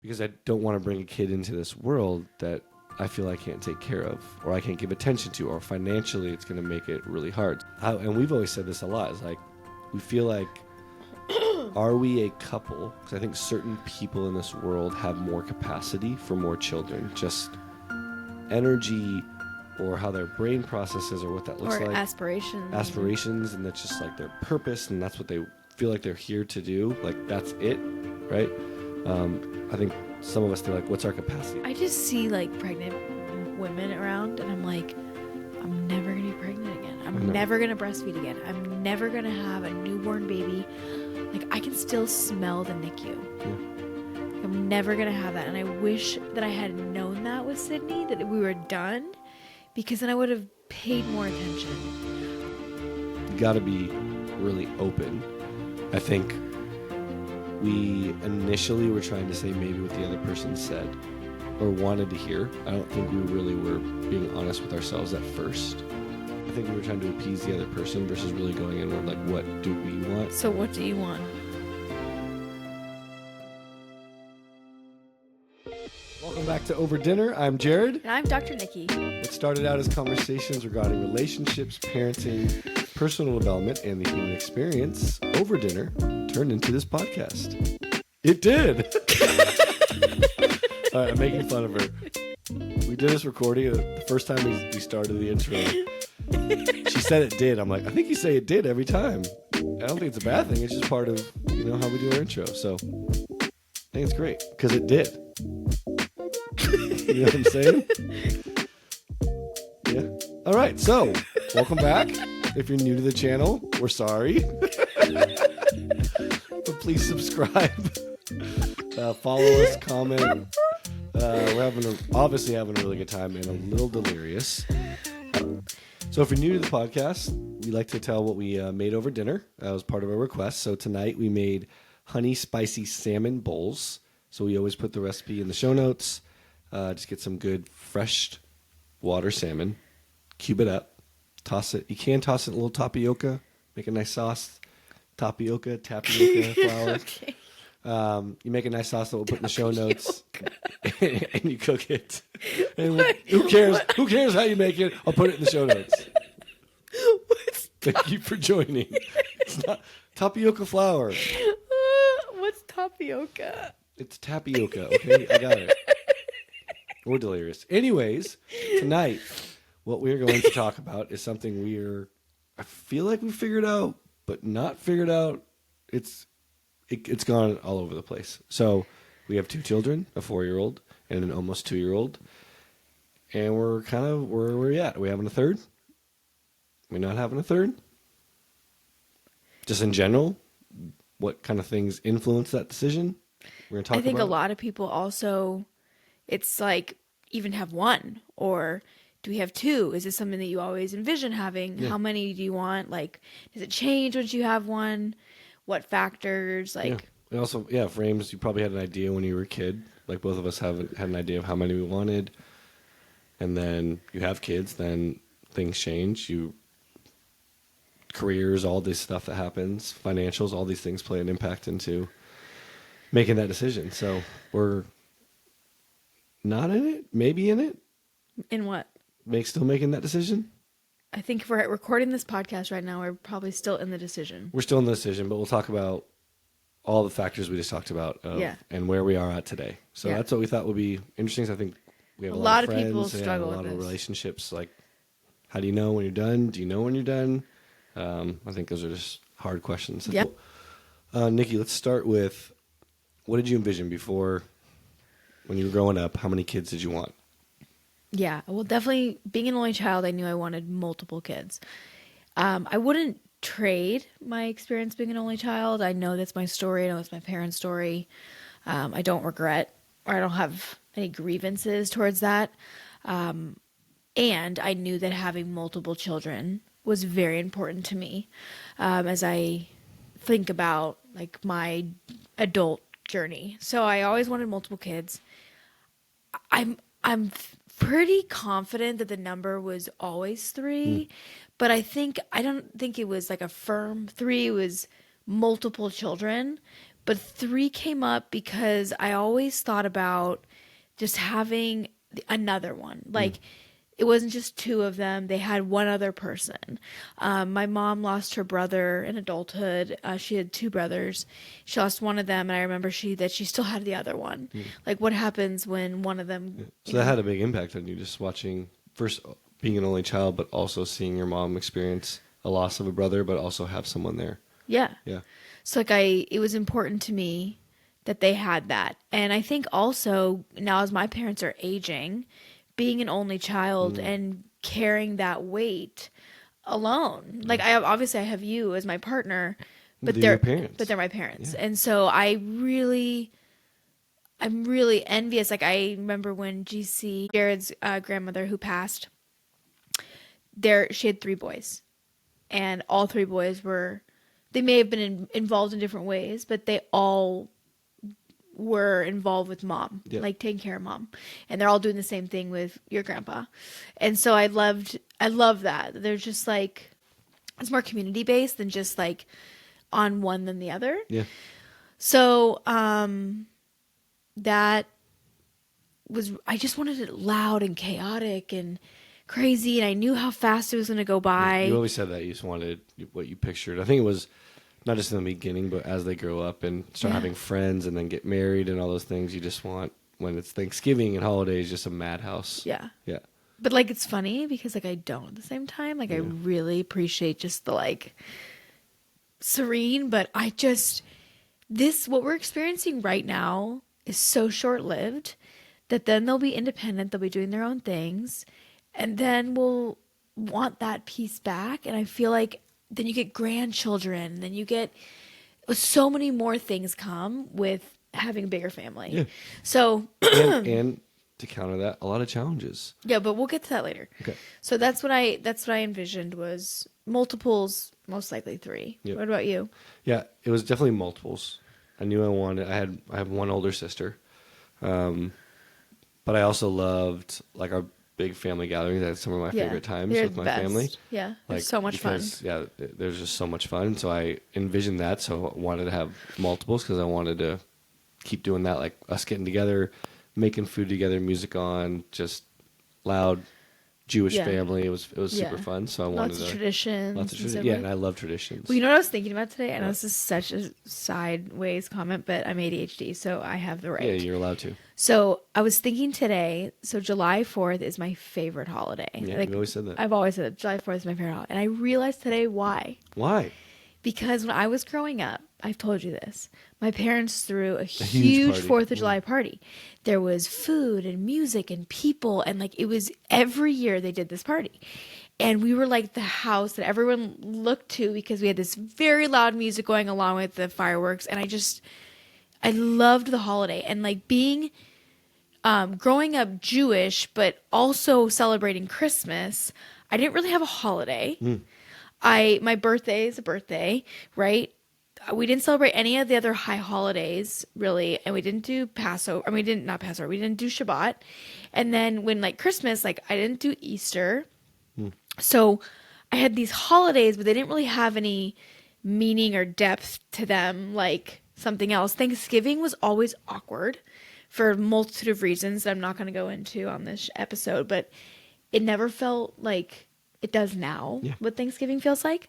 because I don't want to bring a kid into this world that I feel I can't take care of, or I can't give attention to, or financially it's going to make it really hard. And we've always said this a lot, is like, we feel like, are we a couple? Because I think certain people in this world have more capacity for more children, just energy, or how their brain processes, or what that looks like. Or aspirations. Aspirations, and that's just like their purpose, and that's what they feel like they're here to do. Like, that's it, right? I think some of us, they're like, what's our capacity? I just see like pregnant women around, and I'm like, I'm never going to be pregnant again. I'm never going to breastfeed again. I'm never going to have a newborn baby. Like, I can still smell the NICU. Yeah. I'm never going to have that. And I wish that I had known that with Sydney, that we were done, because then I would have paid more attention. You got to be really open. I think we initially were trying to say maybe what the other person said or wanted to hear. I don't think we really were being honest with ourselves at first. I think we were trying to appease the other person versus really going inward, like, what do we want? So what do you want? Welcome back to Over Dinner. I'm Jarrod. And I'm Dr. Nikki. It started out as conversations regarding relationships, parenting, personal development, and the human experience. Over Dinner turned into this podcast. It did. All right, I'm making fun of her. We did this recording the first time we started the intro. She said it did. I'm like, I think you say it did every time. I don't think it's a bad thing. It's just part of, how we do our intro. So I think it's great because it did. You know what I'm saying? Yeah. All right. So welcome back. If you're new to the channel, we're sorry. But please subscribe. Follow us, comment. We're obviously having a really good time and a little delirious. So if you're new to the podcast, we like to tell what we made over dinner. That was part of our request. So tonight we made honey spicy salmon bowls. So we always put the recipe in the show notes. Just get some good fresh water salmon. Cube it up. Toss it. You can toss it in a little tapioca. Make a nice sauce. Tapioca flour. Okay. You make a nice sauce that we'll put in the show notes. And you cook it. And who cares? Who cares how you make it? I'll put it in the show notes. Thank you for joining. It's not tapioca flour. What's tapioca? It's tapioca, okay? I got it. We're delirious. Anyways, tonight, what we're going to talk about is something I feel like we figured out, but not figured out. It's gone all over the place. So we have two children, a 4-year-old and an almost 2-year-old. And we're kind of where we're at. Are we having a third? We're not having a third? Just in general, what kind of things influence that decision? We're going to talk about. I think a lot of people also, it's like, even have one, or do we have two? Is this something that you always envision having? Yeah. How many do you want? Like, does it change once you have one? What factors? Like, yeah. And also, frames. You probably had an idea when you were a kid. Like, both of us had an idea of how many we wanted. And then you have kids, then things change. Careers, all this stuff that happens, financials, all these things play an impact into making that decision. So we're not in it, maybe in it. In what? Still making that decision? I think if we're recording this podcast right now, we're probably still in the decision. We're still in the decision, but we'll talk about all the factors we just talked about and where we are at today. So that's what we thought would be interesting. So I think we have a lot of friends, people struggle with a lot this. of relationships. Like, how do you know when you're done? Do you know when you're done? I think those are just hard questions. Yep. Nikki, let's start with, what did you envision before, when you were growing up? How many kids did you want? Yeah, well, definitely being an only child, I knew I wanted multiple kids. I wouldn't trade my experience being an only child. I know that's my story. I know it's my parents' story. I don't regret, or I don't have any grievances towards that. And I knew that having multiple children was very important to me as I think about like my adult journey. So I always wanted multiple kids. I'm pretty confident that the number was always 3, but I don't think it was like a firm 3. It was multiple children, But 3 came up because I always thought about just having another one. Like, it wasn't just 2 of them. They had one other person. My mom lost her brother in adulthood. She had 2 brothers. She lost one of them, and I remember she still had the other one. Like, what happens when one of them... So that had a big impact on you, just watching, first being an only child, but also seeing your mom experience a loss of a brother, but also have someone there. Yeah. Yeah. So, like, it was important to me that they had that. And I think also, now as my parents are aging, being an only child and carrying that weight alone. Like, I have you as my partner, but They're they're your parents. But they're my parents. Yeah. And so I'm really envious. Like, I remember when GC, Jared's grandmother who passed, she had 3 boys. And all 3 boys they may have been involved in different ways, but they all were involved with mom, like taking care of mom, and they're all doing the same thing with your grandpa. And so I love that they're just like, it's more community based than just like on one than the other. Yeah. So that was, I just wanted it loud and chaotic and crazy, and I knew how fast it was going to go by. You always said that you just wanted what you pictured. I think it was not just in the beginning, but as they grow up and start having friends and then get married and all those things, you just want, when it's Thanksgiving and holidays, just a madhouse. Yeah. Yeah. But like, it's funny because like I don't at the same time. Like, I really appreciate just the like serene, but what we're experiencing right now is so short lived that then they'll be independent, they'll be doing their own things, and then we'll want that piece back. And I feel like then you get grandchildren, then you get so many more things come with having a bigger family. Yeah. So and to counter that, a lot of challenges. Yeah, but we'll get to that later. Okay. So that's what I envisioned was multiples, most likely 3. Yep. What about you? Yeah, it was definitely multiples. I knew I have one older sister. But I also loved like our big family gatherings. That's some of my favorite times They're with my the best. family. Yeah, Like, it's so much fun. Yeah, there's just so much fun. So I envisioned that. So I wanted to have multiples because I wanted to keep doing that. Like us getting together, making food together, music on, just loud Jewish family. It was super fun. So I wanted lots of traditions. Yeah, and I love traditions. Well, you know what I was thinking about today? I know this is such a sideways comment, but I'm ADHD, so I have the right. Yeah, you're allowed to. So I was thinking today, so July 4th is my favorite holiday. Yeah, like, you always said that. I've always said that. July 4th is my favorite holiday. And I realized today why. Why? Because when I was growing up, I've told you this, my parents threw a huge 4th of July party. There was food and music and people, and like, it was every year they did this party. And we were like the house that everyone looked to because we had this very loud music going along with the fireworks. And I loved the holiday. And like being, growing up Jewish, but also celebrating Christmas, I didn't really have a holiday. My birthday is a birthday, right? We didn't celebrate any of the other high holidays, really, and we didn't do Passover. I mean, we didn't do Shabbat. And then when, like, Christmas, like, I didn't do Easter. So I had these holidays, but they didn't really have any meaning or depth to them, like something else. Thanksgiving was always awkward for a multitude of reasons that I'm not going to go into on this episode, but it never felt like it does now, what Thanksgiving feels like.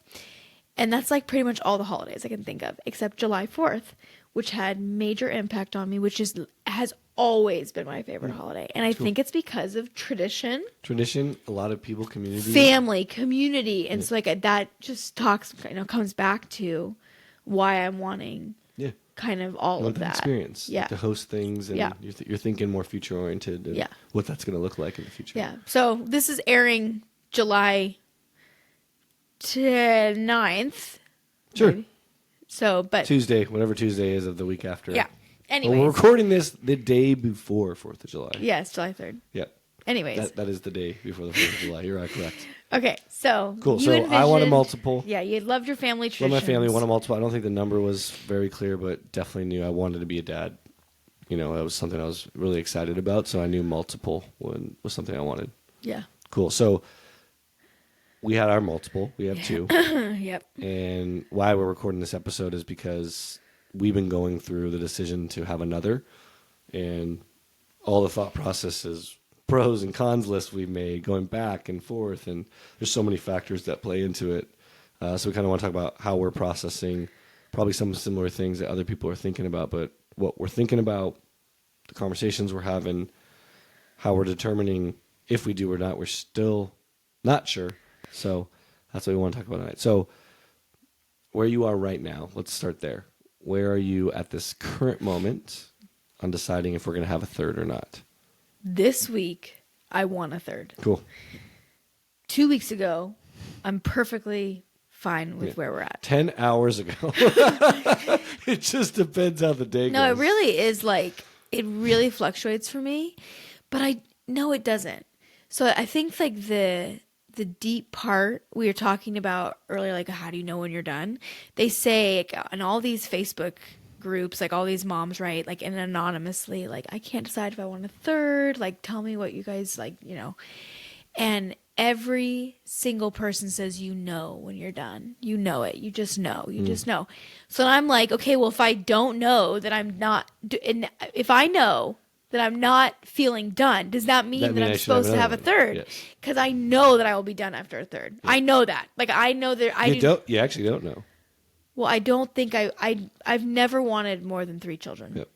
And that's like pretty much all the holidays I can think of, except July 4th, which had major impact on me, which has always been my favorite holiday. And I think it's because of tradition. Tradition, a lot of people, community. Family, community. And so like that just comes back to why I'm wanting kind of all of that. Experience. Yeah. To host things and you're thinking more future oriented and what that's going to look like in the future. Yeah. So this is airing July 9th. Sure. Maybe. So, but Tuesday, whatever Tuesday is of the week after. Yeah. Anyways. Well, we're recording this the day before 4th of July. Yes, July 3rd. Yeah. Anyways. That is the day before the 4th of July. You're right, correct. Okay, so cool. So I want a multiple. Yeah, you loved your family traditions. Love my family, want a multiple. I don't think the number was very clear, but definitely knew I wanted to be a dad. You know, that was something I was really excited about, so I knew multiple was something I wanted. Yeah. Cool. So we had our multiple. We have 2. Yep. And why we're recording this episode is because we've been going through the decision to have another, and all the thought processes, pros and cons list we've made, going back and forth, and there's so many factors that play into it. So we kind of want to talk about how we're processing probably some similar things that other people are thinking about, but what we're thinking about, the conversations we're having, how we're determining if we do or not. We're still not sure. So that's what we want to talk about tonight. So where you are right now, let's start there. Where are you at this current moment on deciding if we're going to have a third or not? This week, I want a third. Cool. 2 weeks ago, I'm perfectly fine with where we're at. 10 hours ago. It just depends how the day goes. No, it really is like, it really fluctuates for me, but no, it doesn't. So I think like the deep part we were talking about earlier, like how do you know when you're done? They say in all these Facebook groups, like all these moms write, like, and anonymously, like, I can't decide if I want a third, like, tell me what you guys like, and every single person says, when you're done, you just know. So I'm like, okay, well, if I don't know that I'm not, and if I know that I'm not feeling done, does that mean that I'm supposed to have a third? Because I know that I will be done after a third. Yeah. I know that. Like, I know that you actually don't know. Well, I don't think I've never wanted more than 3 children. Yep.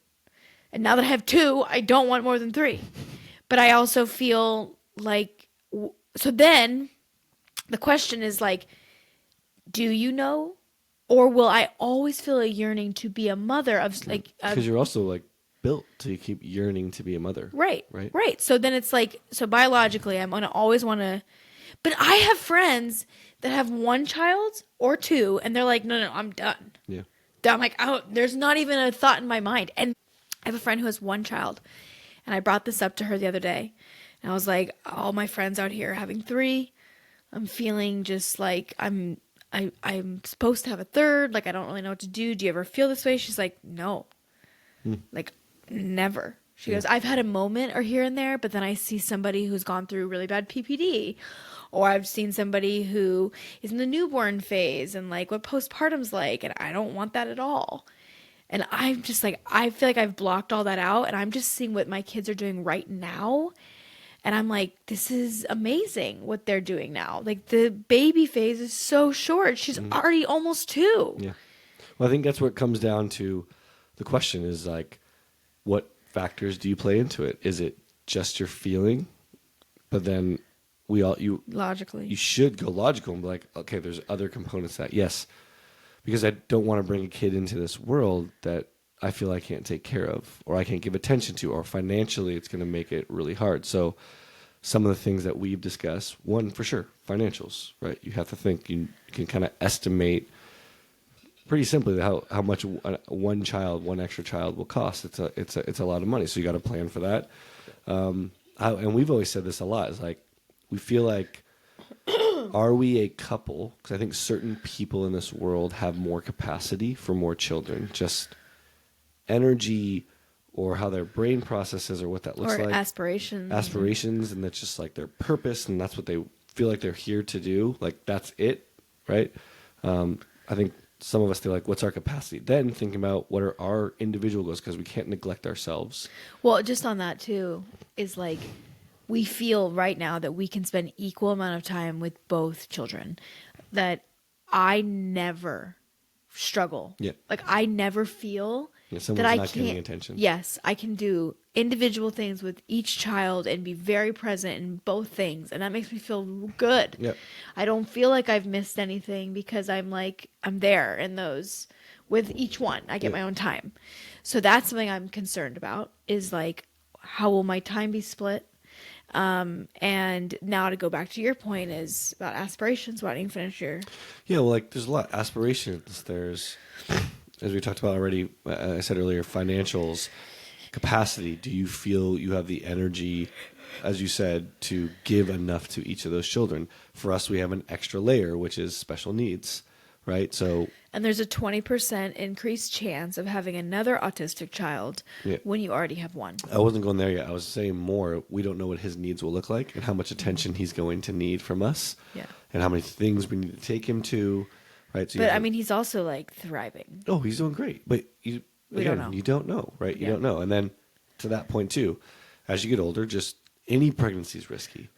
And now that I have 2, I don't want more than 3. But I also feel like, so then the question is like, do you know? Or will I always feel a yearning to be a mother of like... Because you're also like built to keep yearning to be a mother. Right. So then it's like, so biologically, I'm going to always want to... But I have friends that have 1 child or 2, and they're like, no, I'm done. Yeah. I'm like, oh, there's not even a thought in my mind. And I have a friend who has 1 child, and I brought this up to her the other day. And I was like, all my friends out here are having 3. I'm feeling just like I'm supposed to have a third. Like, I don't really know what to do. Do you ever feel this way? She's like, no. Like, never. She goes, I've had a moment or here and there, but then I see somebody who's gone through really bad PPD, or I've seen somebody who is in the newborn phase and like what postpartum's like, and I don't want that at all. And I'm just like, I feel like I've blocked all that out, and I'm just seeing what my kids are doing right now. And I'm like, this is amazing what they're doing now. Like, the baby phase is so short. She's already almost 2. Yeah. Well, I think that's what comes down to. The question is like, what factors do you play into it? Is it just your feeling? But then logically, you should go logical and be like, okay, there's other components that, yes, because I don't want to bring a kid into this world that I feel I can't take care of, or I can't give attention to, or financially it's going to make it really hard. So some of the things that we've discussed, one for sure, financials, right? You have to think, you can kind of estimate pretty simply how much one extra child will cost. It's a lot of money. So you got to plan for that. And we've always said this a lot, is like, we feel like, are we a couple? Because I think certain people in this world have more capacity for more children, just energy or how their brain processes or what that looks or like. Aspirations. And that's just like their purpose, and that's what they feel like they're here to do. Like, that's it, right? I think some of us, they're like, what's our capacity? Then thinking about what are our individual goals, because we can't neglect ourselves. Well, just on that too, is like, we feel right now that we can spend equal amount of time with both children, that I never struggle. Yeah. Like, I never feel that I not can't. Giving attention. Yes, I can do individual things with each child and be very present in both things, and that makes me feel good. Yep. I don't feel like I've missed anything because I'm there in those with each one. I get my own time. So that's something I'm concerned about, is like, how will my time be split? And now to go back to your point is about aspirations. Why don't you finish your... Yeah, well, like, there's a lot. Aspirations, there's, as we talked about already, I said earlier, financials, capacity. Do you feel you have the energy, as you said, to give enough to each of those children? For us, we have an extra layer, which is special needs, right? So... And there's a 20% increased chance of having another autistic child when you already have one. I wasn't going there yet. I was saying more, we don't know what his needs will look like and how much attention he's going to need from us. Yeah. And how many things we need to take him to. right? So But I mean, he's also like thriving. oh, he's doing great. But We don't know. you don't know, right? You Yeah. don't know. And then to that point too, as you get older, just any pregnancy is risky,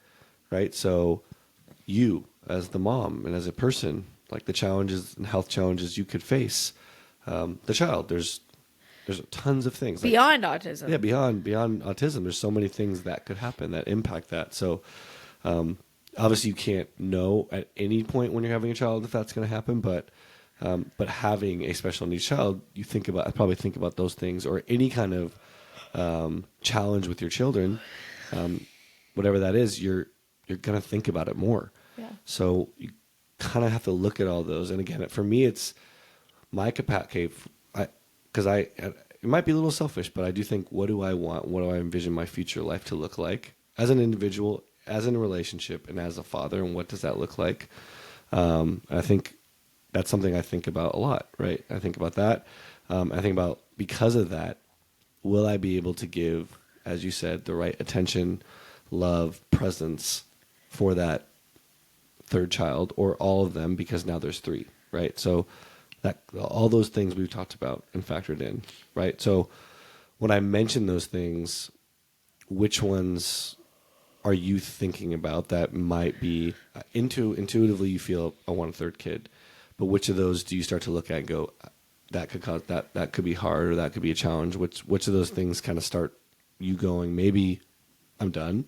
right? So you as the mom and as a person, like the challenges and health challenges you could face, the child, there's tons of things Beyond autism. yeah, beyond autism, there's so many things that could happen that impact that. So, obviously, you can't know at any point when you're having a child if that's going to happen. But having a special needs child, I probably think about those things or any kind of challenge with your children, whatever that is. You're going to think about it more. Yeah. So you kind of have to look at all those. And again, for me, it's my capacity. Because it might be a little selfish, but I do think, what do I want? What do I envision my future life to look like as an individual, as in a relationship, and as a father? And what does that look like? I think that's something I think about a lot, right? I think about that. I think about, because of that, will I be able to give, as you said, the right attention, love, presence for that third child, or all of them, because now there's 3, right? So that all those things we've talked about and factored in, right? So when I mention those things, which ones are you thinking about that might be intuitively you feel I want a third kid, but which of those do you start to look at and go, that could cause that could be hard, or that could be a challenge? Which of those things kind of start you going, maybe I'm done,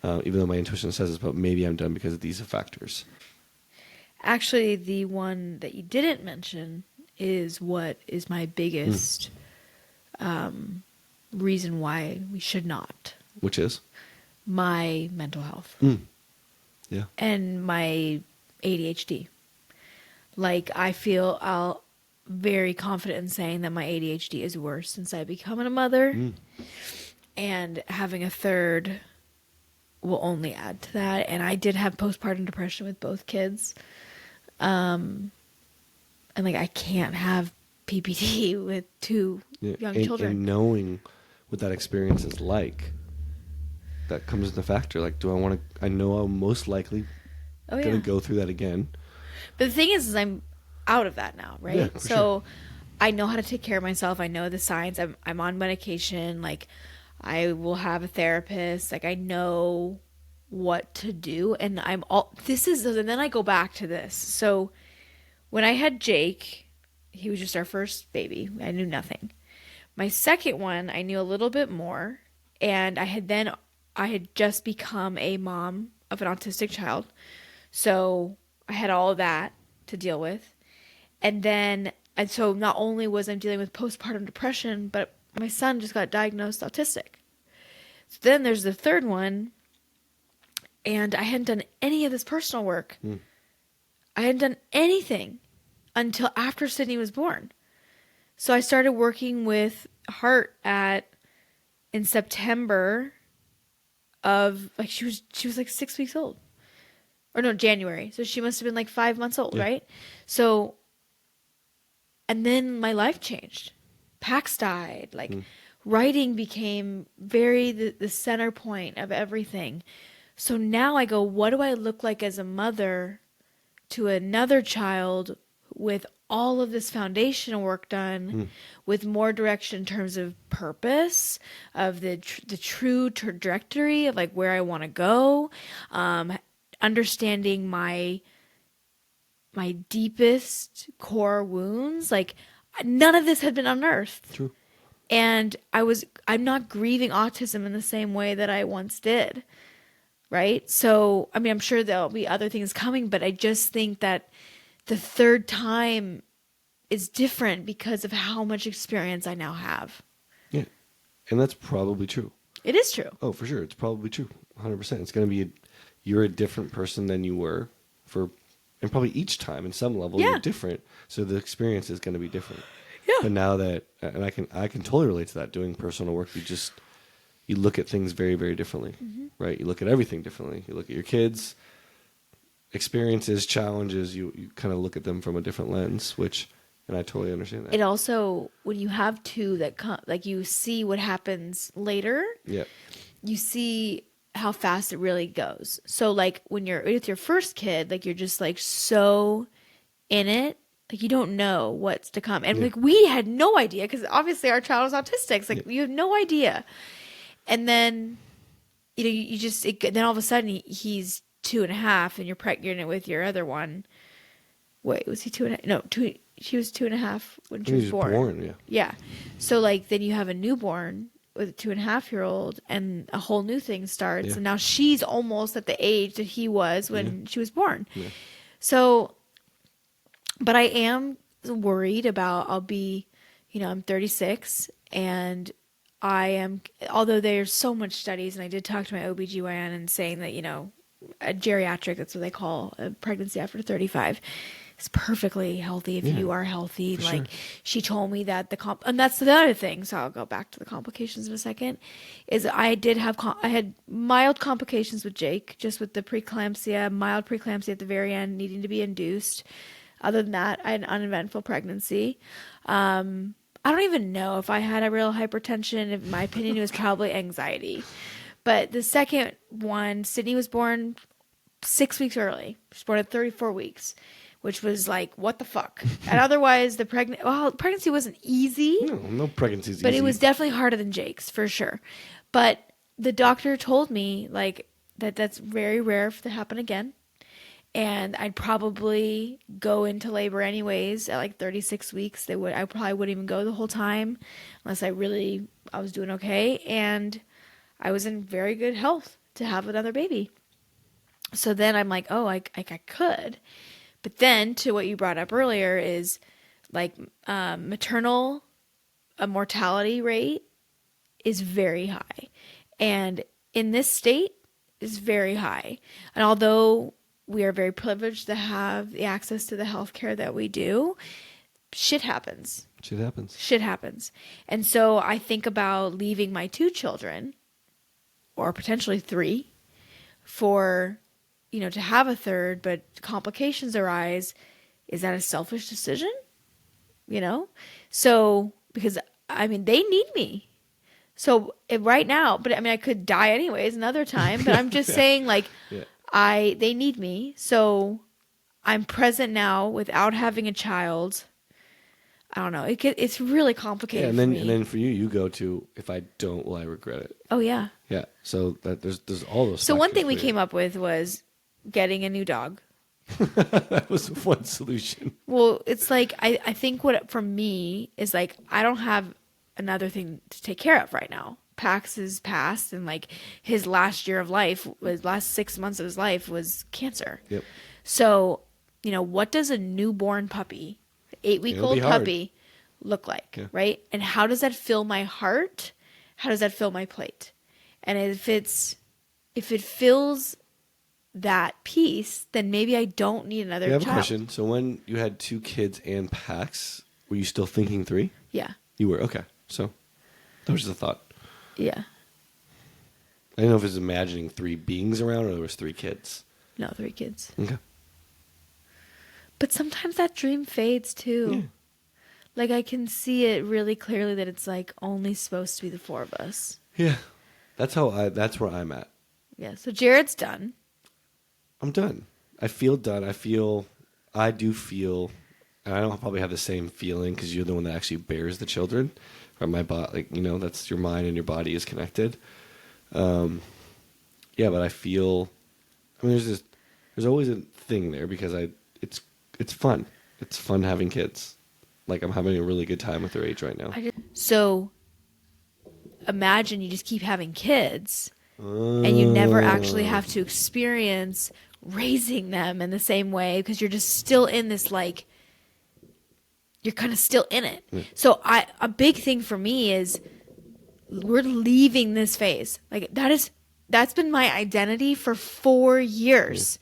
even though my intuition says this, but maybe I'm done because of these factors. Actually, the one that you didn't mention is what is my biggest reason why we should not. Which is? My mental health. Yeah. And my ADHD. Like, I feel very confident in saying that my ADHD is worse since I become a mother. And having a third will only add to that. And I did have postpartum depression with both kids. And like, I can't have PPD with 2 young children. And knowing what that experience is like, that comes into factor. Like, I know I'm most likely going to go through that again. But the thing is I'm out of that now, right? Yeah, so sure. I know how to take care of myself. I know the signs. I'm on medication. Like, I will have a therapist. Like, I know what to do. And and then I go back to this. So when I had Jake, he was just our first baby. I knew nothing. My second one, I knew a little bit more. And I had just become a mom of an autistic child. So I had all of that to deal with. And so not only was I dealing with postpartum depression, but my son just got diagnosed autistic. So then there's the third one, and I hadn't done any of this personal work. I hadn't done anything until after Sydney was born. So I started working with Heart in September of, like, she was like 6 weeks old. Or no, January. So she must have been like 5 months old, right? So, and then my life changed. Pax died. Like, writing became the center point of everything. So now I go, what do I look like as a mother to another child with all of this foundational work done, with more direction in terms of purpose, of the true trajectory of like where I want to go, understanding my deepest core wounds. Like, none of this had been unearthed. True. And I'm not grieving autism in the same way that I once did. Right? So, I mean, I'm sure there'll be other things coming, but I just think that the third time is different because of how much experience I now have. Yeah. And that's probably true. It is true. Oh, for sure. It's probably true. 100%. It's going to be, you're a different person than you were and probably each time in some level you're different. So the experience is going to be different. Yeah. But now that, and I can totally relate to that, doing personal work, you look at things very, very differently, right? You look at everything differently. You look at your kids, experiences, challenges, you kind of look at them from a different lens, and I totally understand that. It also, when you have 2 that like, you see what happens later. Yeah. You see how fast it really goes. So like when you're with your first kid, like, you're just like so in it, like you don't know what's to come. And like we had no idea because obviously our child is autistic. It's like you have no idea. And then, you just, then all of a sudden he's 2.5 and you're pregnant with your other one. Wait, was he 2.5? No, she was 2.5 when she was born. Yeah. Yeah. So like then you have a newborn with a 2.5-year-old and a whole new thing starts. Yeah. And now she's almost at the age that he was when she was born. Yeah. So, but I am worried about, I'll be, I'm 36 and I am, although there's so much studies, and I did talk to my OBGYN and saying that, a geriatric, that's what they call a pregnancy after 35, is perfectly healthy if you are healthy. Like she told me that and that's the other thing. So I'll go back to the complications in a second. Is I had mild complications with Jake, just with the preeclampsia, mild preeclampsia at the very end, needing to be induced. Other than that, I had an uneventful pregnancy. I don't even know if I had a real hypertension. In my opinion, it was probably anxiety. But the second one, Sydney was born 6 weeks early. She was born at 34 weeks, which was like, what the fuck? And otherwise, pregnancy wasn't easy. No pregnancy is easy. But it was definitely harder than Jake's, for sure. But the doctor told me, like, that's very rare to happen again. And I'd probably go into labor anyways at like 36 weeks. I probably wouldn't even go the whole time unless I was doing okay. And I was in very good health to have another baby. So then I'm like, oh, I could. But then to what you brought up earlier is like maternal mortality rate is very high. And in this state is very high. And although we are very privileged to have the access to the healthcare that we do, shit happens. Shit happens. And so I think about leaving my 2 children, or potentially 3, for, to have a third, but complications arise. Is that a selfish decision? So, because, they need me. So right now, but I could die anyways another time, but I'm just saying like, they need me. So I'm present now without having a child. I don't know. It's really complicated. Yeah, and then for you go to, if I don't, will I regret it? Oh yeah. Yeah. So that there's all those. So one thing we came up with was getting a new dog. That was one solution. Well, it's like I think what for me is like I don't have another thing to take care of right now. Pax is passed, and like his last 6 months of his life was cancer. Yep. So, what does a newborn puppy, 8-week-old puppy, look like, right? And how does that fill my heart? How does that fill my plate? And if it fills that piece, then maybe I don't need another child. I have a question. So when you had 2 kids and Pax, were you still thinking 3? Yeah. You were, okay. So that was just a thought. Yeah. I don't know if it was imagining 3 beings around or there was 3 kids. No, 3 kids. Okay. But sometimes that dream fades too. Yeah. Like I can see it really clearly that it's like only supposed to be the 4 of us. Yeah. That's where I'm at. Yeah. So Jarrod's done. I'm done. I feel done. I do feel, and I don't probably have the same feeling because you're the one that actually bears the children. Or my body, that's your mind and your body is connected. Yeah, but I feel, there's always a thing there because it's fun. It's fun having kids. Like I'm having a really good time with their age right now. So imagine you just keep having kids and you never actually have to experience raising them in the same way because you're just still in this like, you're kind of still in it. Yeah. So a big thing for me is we're leaving this phase. Like that's been my identity for 4 years,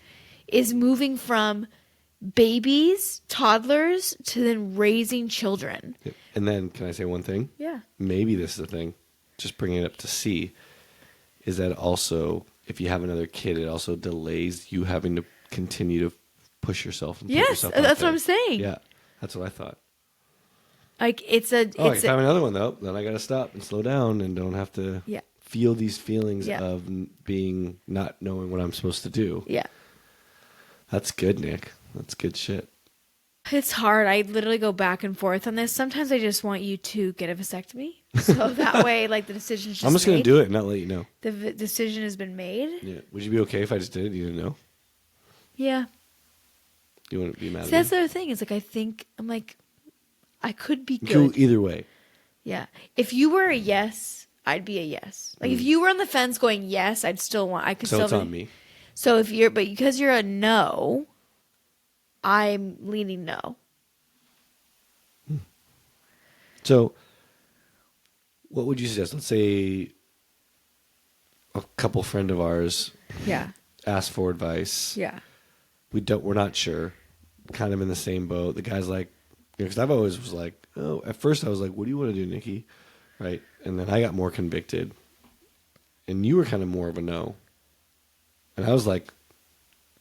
is moving from babies, toddlers, to then raising children. Yeah. And then can I say one thing? Yeah. Maybe this is the thing, just bringing it up to see, is that also if you have another kid, it also delays you having to continue to push yourself and put yourself out that's there. what I'm saying. Yeah, that's what I thought. Like if I have another one though, then I got to stop and slow down and don't have to feel these feelings of being not knowing what I'm supposed to do. Yeah. That's good, Nick. That's good shit. It's hard. I literally go back and forth on this. Sometimes I just want you to get a vasectomy. So that way, like, the decision's just I'm just going to made. do it and not let you know. The decision has been made. Yeah. Would you be okay if I just did it? You didn't know? Yeah. You wouldn't be mad So at that's me? the other thing. Is like, I'm like, I could be You good. could either way. Yeah. If you were a yes, I'd be a yes. Like, if you were on the fence going yes, I'd still want, I could So still it's be. on me. So but because you're a no, I'm leaning no. So what would you suggest? Let's say a couple friend of ours Yeah. asked for advice. Yeah. We're not sure. Kind of in the same boat. The guy's like, because I've always was like, oh, at first I was like, what do you want to do, Nikki? Right. And then I got more convicted. And you were kind of more of a no. And I was like,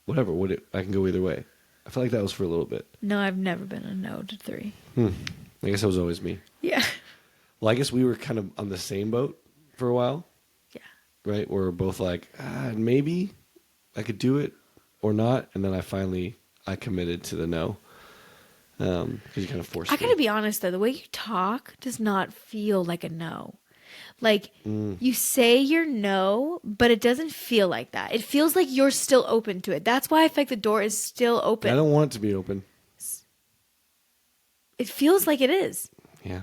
whatever, I can go either way. I felt like that was for a little bit. No, I've never been a no to 3. I guess it was always me. Yeah. Well, I guess we were kind of on the same boat for a while. Yeah. Right? Where we're both like, maybe I could do it or not. And then I committed to the no. Because you kind of forced I me. gotta be honest though, the way you talk does not feel like a no. Like, you say you're no, but it doesn't feel like that. It feels like you're still open to it. That's why I feel like the door is still open. I don't want it to be open. It feels like it is. Yeah.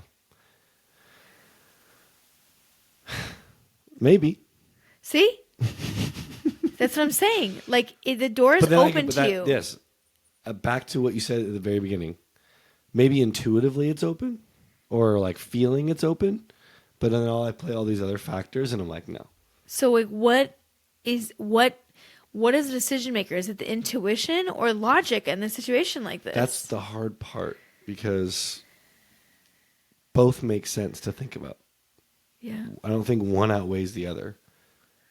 Maybe. See? That's what I'm saying. Like, the door is open to you. Yes. Back to what you said at the very beginning. Maybe intuitively it's open, or like feeling it's open, but then I play all these other factors, and I'm like, no. So, like, what is the decision maker? Is it the intuition or logic in a situation like this? That's the hard part, because both make sense to think about. Yeah. I don't think one outweighs the other,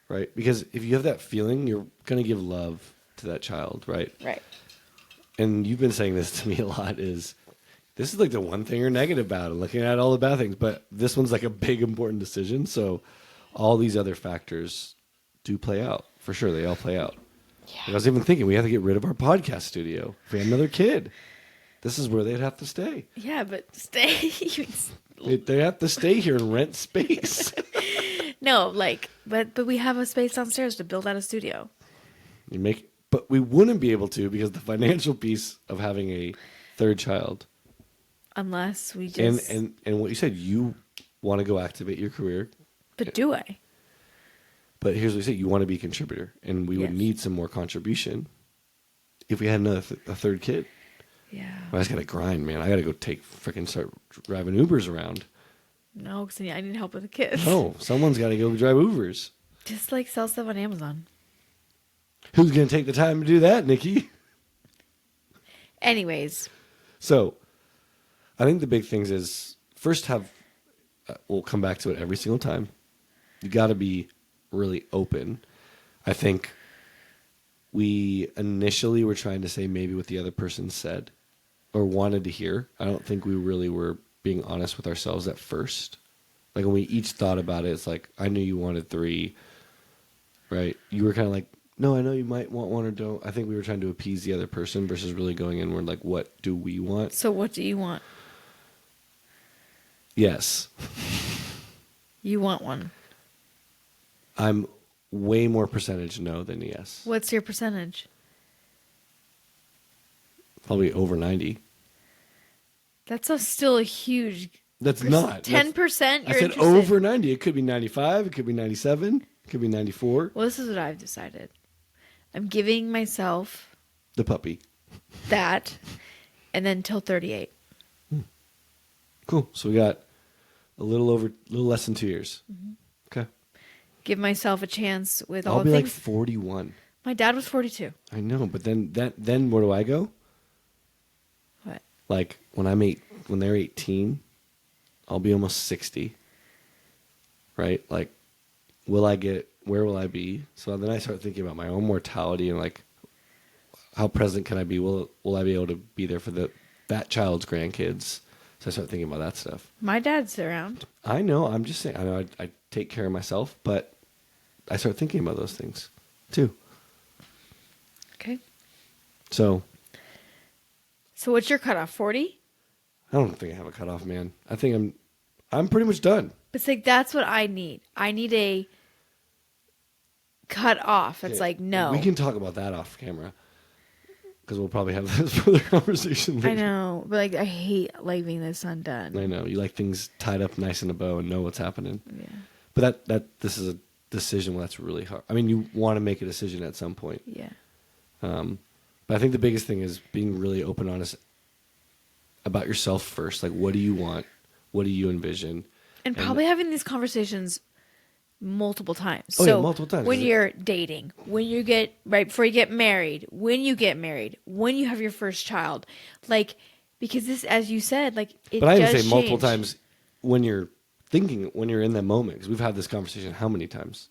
right? Because if you have that feeling, you're going to give love to that child, right? Right. And you've been saying this to me a lot, this is like the one thing you're negative about, and looking at all the bad things, but this one's like a big, important decision. So all these other factors do play out. For sure, they all play out. Yeah. Like I was even thinking we have to get rid of our podcast studio. If we had another kid, this is where they'd have to stay. Yeah, but stay. They have to stay here and rent space. No, like, but we have a space downstairs to build out a studio. But we wouldn't be able to, because the financial piece of having a third child. Unless we just... And what you said, you want to go activate your career. But do I? But here's what you said, you want to be a contributor. And we would need some more contribution if we had a third kid. Yeah. I just got to grind, man. I got to go start driving Ubers around. No, because I need help with the kids. No, someone's got to go drive Ubers. Just like sell stuff on Amazon. Who's going to take the time to do that, Nikki? Anyways. So, I think the big things is, first we'll come back to it every single time. You got to be really open. I think we initially were trying to say maybe what the other person said or wanted to hear. I don't think we really were being honest with ourselves at first. Like when we each thought about it, it's like, I knew you wanted 3, right? You were kind of like, no, I know you might want 1 or don't. I think we were trying to appease the other person versus really going inward, like, what do we want? So what do you want? Yes. You want 1. I'm way more percentage no than yes. What's your percentage? Probably over 90. That's still a huge... That's not. 10% I you're said interested. over 90. It could be 95. It could be 97. It could be 94. Well, this is what I've decided. I'm giving myself The puppy. that, and then till 38. Cool. So we got a little less than 2 years. Mm-hmm. Okay. Give myself a chance with all I'll the be like things. 41. My dad was 42. I know, but then where do I go? What? Like when they're 18, I'll be almost 60. Right? Like, where will I be? So then I start thinking about my own mortality and like, how present can I be? Will I be able to be there for that child's grandkids? So I start thinking about that stuff. My dad's around. I know. I'm just saying. I know I take care of myself, but I start thinking about those things too. Okay. So So what's your cutoff? 40? I don't think I have a cutoff, man. I think I'm pretty much done. But it's like, that's what I need. I need a cut off. It's Okay, like, no. We can talk about that off camera. Because we'll probably have this further conversation later. I know. But like, I hate leaving this undone. I know. You like things tied up nice in a bow and know what's happening. Yeah. But this is a decision that's really hard. I mean, you want to make a decision at some point. Yeah. But I think the biggest thing is being really open, honest about yourself first. Like, what do you want? What do you envision? And probably having these conversations multiple times. Oh, so yeah, multiple times. When you're dating, when you get, right before you get married, when you get married, when you have your first child. Like, because this, as you said, like, it But I does even say multiple change. times when you're thinking, when you're in that moment. Because we've had this conversation how many times?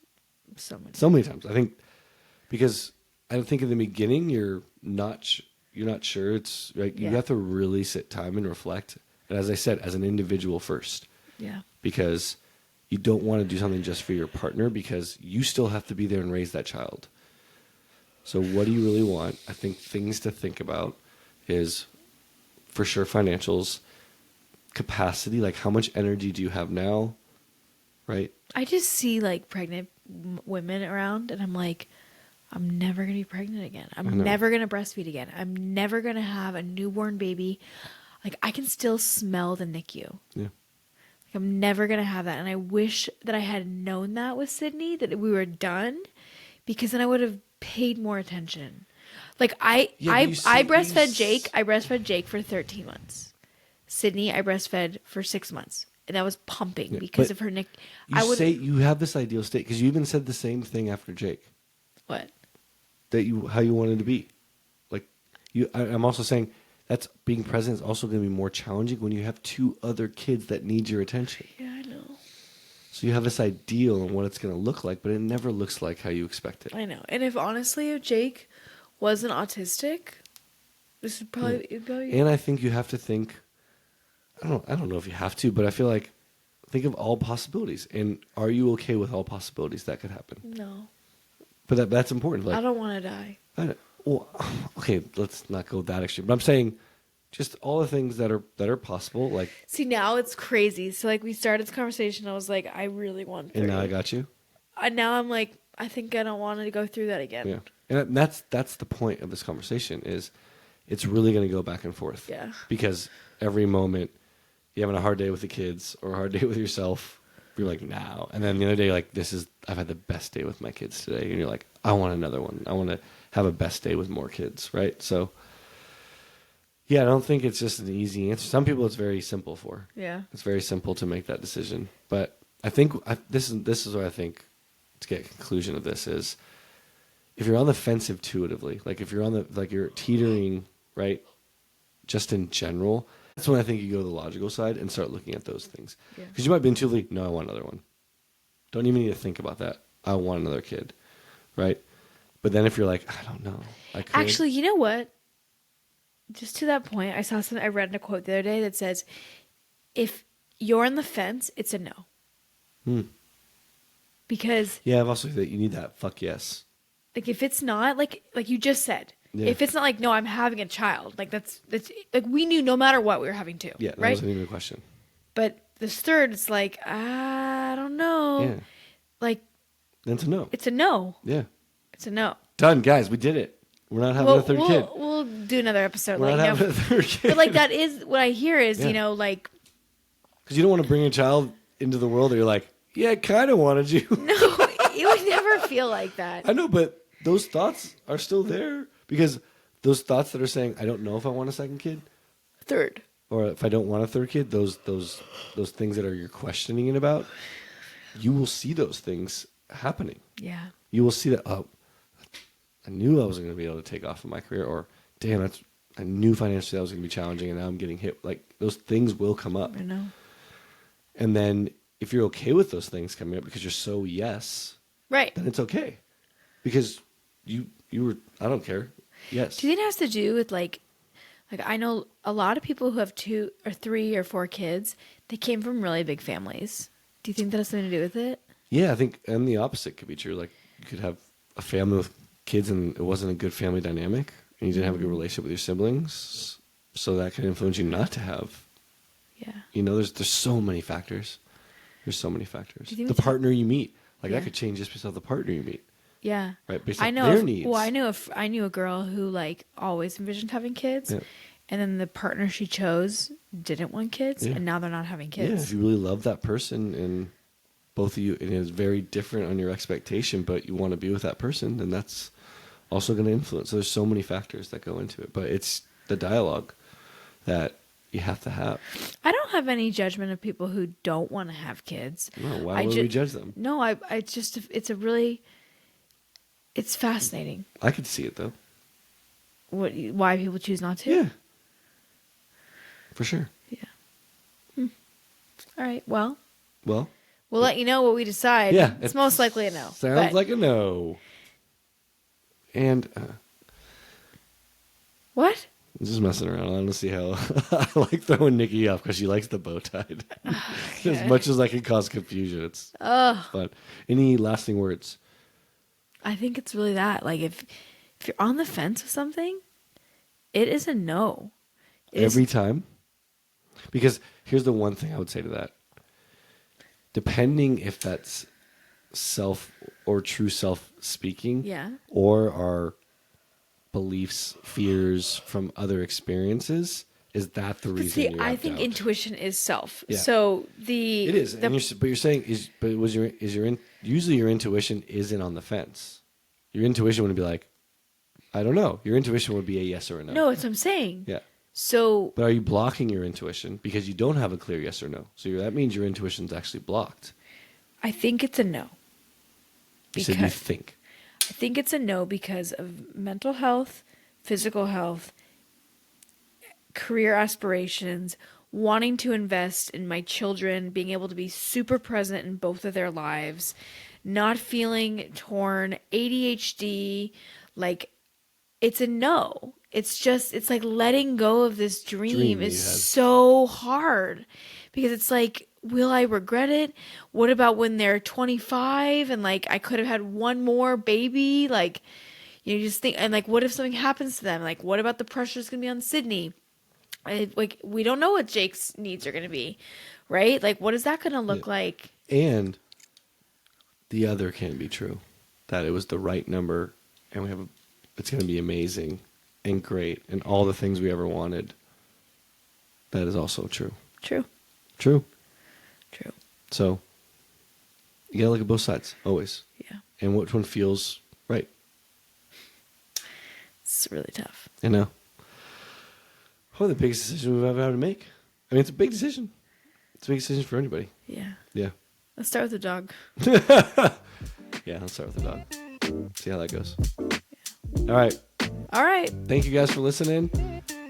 So many. So many times. I think because I think in the beginning you're not sure. It's like you have to really sit time and reflect. And as I said, as an individual first. Yeah. Because you don't want to do something just for your partner because you still have to be there and raise that child. So what do you really want? I think things to think about is for sure financials, capacity, like how much energy do you have now, right? I just see like pregnant women around and I'm like, I'm never going to be pregnant again. I'm never going to breastfeed again. I'm never going to have a newborn baby. Like I can still smell the NICU. Yeah. I'm never going to have that. And I wish that I had known that with Sydney, that we were done, because then I would have paid more attention. Like I breastfed Jake. I breastfed Jake for 13 months. Sydney, I breastfed for 6 months. And that was pumping because of her Nick. You have this ideal state because you even said the same thing after Jake. What? How you wanted to be. Like I'm also saying that's being present is also going to be more challenging when you have 2 other kids that need your attention. Yeah, I know. So you have this ideal on what it's going to look like, but it never looks like how you expect it. I know. And if Jake wasn't autistic, this would probably... And I think you have to think... I don't know if you have to, but I feel like think of all possibilities. And are you okay with all possibilities that could happen? No. But that's important. Like, I don't want to die. Well, okay, let's not go that extreme. But I'm saying just all the things that are possible. Like, see, now it's crazy. So like we started this conversation, I was like, I really want 30. And now I got you. And now I'm like, I think I don't want to go through that again. Yeah, and that's the point of this conversation is it's really going to go back and forth. Yeah. Because every moment you're having a hard day with the kids or a hard day with yourself, you're like, now. And then the other day, like, I've had the best day with my kids today. And you're like, I want another one. I want to have a best day with more kids, right? So, yeah, I don't think it's just an easy answer. Some people it's very simple for. Yeah. It's very simple to make that decision. But I think this is what I think to get a conclusion of this is if you're on the fence intuitively, like if you're you're teetering, right, just in general, that's when I think you go to the logical side and start looking at those things. Because you might be intuitively, no, I want another one. Don't even need to think about that. I want another kid, right? But then if you're like, I don't know. Actually, you know what? Just to that point, I read a quote the other day that says, if you're on the fence, it's a no. Because... Yeah, I've also said that you need that fuck yes. Like if it's not, like you just said, if it's not like, no, I'm having a child, like that's like we knew no matter what we were having two. Yeah, that right? wasn't even a question. But this third, it's like, I don't know. Yeah. Like... Then it's a no. It's a no. Yeah. It's a no. Done, guys. We did it. We're not having a third kid. We'll do another episode. We're not having a third kid. But like that is what I hear is, you know, like... Because you don't want to bring a child into the world that you're like, yeah, I kind of wanted you. No, you would never feel like that. I know, but those thoughts are still there. Because those thoughts that are saying, I don't know if I want a second kid. Third. Or if I don't want a third kid, those things that you're questioning it about, you will see those things happening. Yeah. You will see that, oh, I knew I wasn't going to be able to take off in my career, or damn, I knew financially that was going to be challenging, and now I'm getting hit. Like, those things will come up. I know. And then if you're okay with those things coming up because you're so yes, right, then it's okay. Because you were, I don't care. Yes. Do you think it has to do with like I know a lot of people who have 2 or 3 or 4 kids, they came from really big families. Do you think that has something to do with it? Yeah, I think, and the opposite could be true. Like, you could have a family with kids and it wasn't a good family dynamic and you didn't have a good relationship with your siblings. So that can influence you not to have. Yeah. You know, there's so many factors. There's so many factors. Do you think The it's- partner you meet, like Yeah. that could change just based off the partner you meet, Yeah. right? Based I on know. their needs. Well, I knew a girl who like always envisioned having kids, Yeah. and then the partner she chose didn't want kids, Yeah. and now they're not having Yeah, kids. if you really love that person and both of you, and it's very different on your expectation, but you want to be with that person, then that's also going to influence. So there's so many factors that go into it, but it's the dialogue that you have to have. I don't have any judgment of people who don't want to have kids. No, why would we judge them? No, it's fascinating. I could see it though. Why people choose not to? Yeah, for sure. Yeah. All right. Well, Well, we'll let you know what we decide. yeah, It's most likely a no. Sounds but- like a no. And What? I'm just messing around. I want to see how I like throwing Nikki off because she likes the bow tied. As much as I can cause confusion, it's fun. Any lasting words? I think it's really that. Like if you're on the fence with something, it is a no. Every time? Because here's the one thing I would say to that. Depending if that's self or true self speaking, Yeah. or our beliefs, fears from other experiences, is that the reason? See, you I opt think out? intuition is self. Yeah. So It is, and but you're saying usually your intuition isn't on the fence. Your intuition would be like, I don't know. Your intuition would be a yes or a no. No, it's what I'm saying. Yeah. So But are you blocking your intuition because you don't have a clear yes or no? So that means your intuition's actually blocked. I think it's a no. You said you think. I think it's a no because of mental health, physical health, career aspirations, wanting to invest in my children, being able to be super present in both of their lives, not feeling torn, ADHD, like it's a no. It's like letting go of this dream that is you had. so hard because it's like, will I regret it? What about when they're 25 and like I could have had one more baby? Like, you just think, and like, what if something happens to them? Like, what about the pressure that's going to be on Sydney? Like, we don't know what Jake's needs are going to be, right? Like, what is that going to look like? And the other can be true, that it was the right number, and it's going to be amazing and great, and all the things we ever wanted. That is also true. True. True. True. So you gotta look at both sides always, Yeah. and which one feels right. It's really tough. You know, probably the biggest decision we've ever had to make. I mean, it's a big decision. It's a big decision for anybody. Yeah. Yeah. Let's start with the dog. Yeah, let's start with the dog. See how that goes. All right. All right. Thank you guys for listening.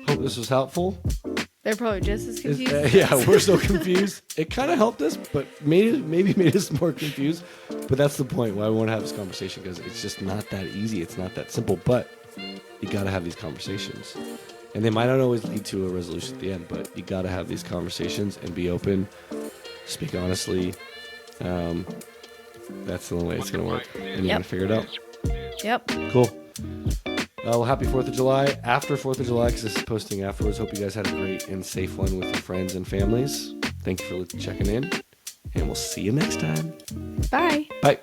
Hope this was helpful. They're probably just as confused. Yeah, we're so confused. It kind of helped us, but maybe made us more confused. But that's the point why I want to have this conversation, because it's just not that easy. It's not that simple. But you got to have these conversations, and they might not always lead to a resolution at the end. But you got to have these conversations and be open, speak honestly. That's the only way it's going to work, and you're going to figure it out. Yep. Cool. Well, happy 4th of July. After 4th of July, because this is posting afterwards. Hope you guys had a great and safe one with your friends and families. Thank you for checking in, and we'll see you next time. Bye. Bye.